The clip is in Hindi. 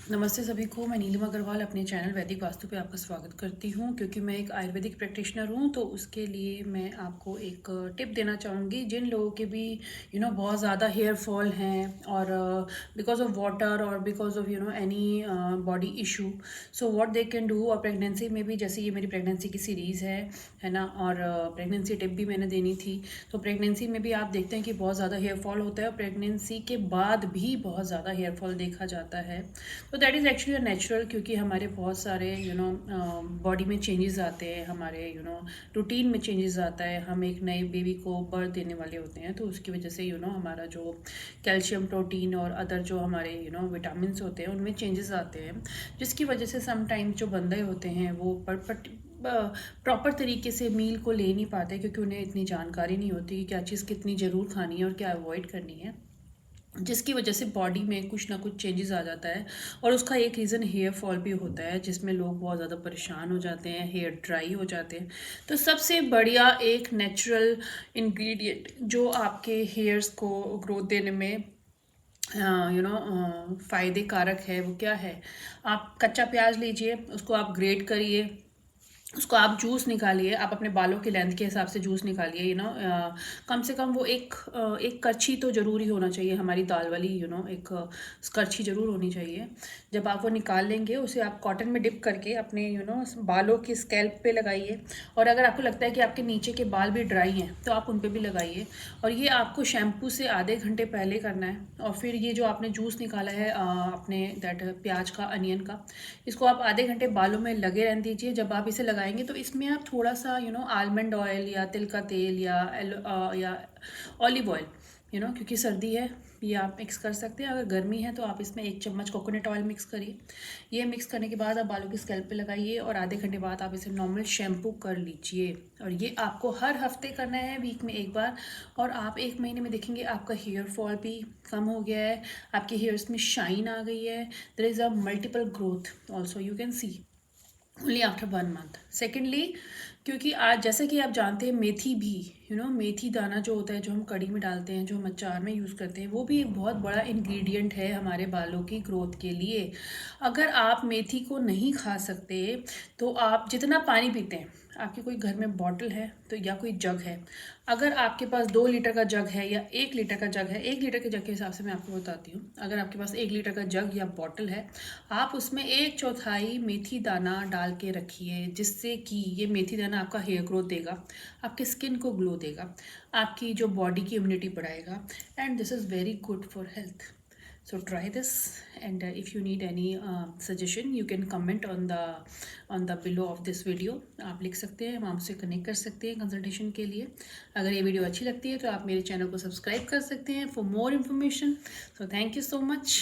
नमस्ते सभी को। मैं नीलिमा अग्रवाल अपने चैनल वैदिक वास्तु पे आपका स्वागत करती हूँ। क्योंकि मैं एक आयुर्वेदिक प्रैक्टिशनर हूँ तो उसके लिए मैं आपको एक टिप देना चाहूँगी। जिन लोगों के भी बहुत ज़्यादा हेयर फॉल हैं और बिकॉज ऑफ वाटर और because of any body issue, so what they can do. और प्रेगनेंसी में भी, जैसे ये मेरी प्रेगनेंसी की सीरीज़ है ना, और प्रेगनेंसी टिप भी मैंने देनी थी। तो प्रेगनेंसी में भी आप देखते हैं कि बहुत ज़्यादा हेयर फॉल होता है और प्रेगनेंसी के बाद भी बहुत ज़्यादा हेयर फॉल देखा जाता है। तो दैट इज़ एक्चुअली नेचुरल, क्योंकि हमारे बहुत सारे बॉडी में चेंजेस आते हैं, हमारे रूटीन में चेंजेस आता है। हम एक नए बेबी को बर्थ देने वाले होते हैं, तो उसकी वजह से हमारा जो कैल्शियम, प्रोटीन और अदर जो हमारे विटामिन होते हैं उनमें चेंजेस आते हैं, जिसकी वजह से समटाइम्स जो बंदे होते हैं वो प्रॉपर तरीके से मील को ले नहीं पाते, क्योंकि उन्हें इतनी जानकारी नहीं होती कि क्या चीज़ कितनी ज़रूर खानी है और क्या अवॉइड करनी है, जिसकी वजह से बॉडी में कुछ ना कुछ चेंजेस आ जाता है। और उसका एक रीज़न हेयर फॉल भी होता है, जिसमें लोग बहुत ज़्यादा परेशान हो जाते हैं, हेयर ड्राई हो जाते हैं। तो सबसे बढ़िया एक नेचुरल इंग्रेडिएंट जो आपके हेयर्स को ग्रोथ देने में फ़ायदे कारक है, वो क्या है। आप कच्चा प्याज लीजिए, उसको आप ग्रेट करिए, उसको आप जूस निकालिए, आप अपने बालों की लेंथ के हिसाब से जूस निकालिए। कम से कम वो एक करछी तो ज़रूरी होना चाहिए, हमारी दाल वाली एक करछी ज़रूर होनी चाहिए। जब आप वो निकाल लेंगे, उसे आप कॉटन में डिप करके अपने बालों की स्कैल्प पे लगाइए। और अगर आपको लगता है कि आपके नीचे के बाल भी ड्राई हैं तो आप उन पे भी लगाइए। और ये आपको शैम्पू से आधे घंटे पहले करना है। और फिर ये जो आपने जूस निकाला है अपने दैट प्याज का, अनियन का, इसको आप आधे घंटे बालों में लगे रहने दीजिए। जब आप इसे लगाएंगे तो इसमें आप थोड़ा सा आलमंड ऑयल या तिल का तेल या ऑलिव ऑयल, क्योंकि सर्दी है, ये आप मिक्स कर सकते हैं। अगर गर्मी है तो आप इसमें 1 चम्मच कोकोनट ऑयल मिक्स करिए। ये मिक्स करने के बाद आप बालों की स्कैल्प पे लगाइए और आधे घंटे बाद आप इसे नॉर्मल शैम्पू कर लीजिए। और ये आपको हर हफ्ते करना है, वीक में एक बार। और आप 1 महीने में देखेंगे आपका हेयर फॉल भी कम हो गया है, आपके हेयर्स में शाइन आ गई है। There is a multiple growth also you can see only after 1 month. Secondly, क्योंकि आज जैसे कि आप जानते हैं, मेथी भी मेथी दाना जो होता है, जो हम कढ़ी में डालते हैं, जो हम अचार में यूज़ करते हैं, वो भी एक बहुत बड़ा इंग्रेडिएंट है हमारे बालों की ग्रोथ के लिए। अगर आप मेथी को नहीं खा सकते तो आप जितना पानी पीते हैं, आपके कोई घर में बॉटल है तो, या कोई जग है, अगर आपके पास 2 लीटर का जग है या 1 लीटर का जग है, 1 लीटर के जग के हिसाब से मैं आपको बताती हूँ। अगर आपके पास 1 लीटर का जग या बॉटल है, आप उसमें 1/4 मेथी दाना डाल के रखिए, जिससे कि ये मेथी दाना आपका हेयर ग्रोथ देगा, आपके स्किन को ग्लो देगा, आपकी जो बॉडी की इम्यूनिटी बढ़ाएगा। And this is very good for health. So try this, and if you need any suggestion, you can comment on the below of this video. आप लिख सकते हैं, हम आपसे कनेक्ट कर सकते हैं कंसल्टेशन के लिए। अगर ये वीडियो अच्छी लगती है तो आप मेरे चैनल को सब्सक्राइब कर सकते हैं for more information. So thank you so much.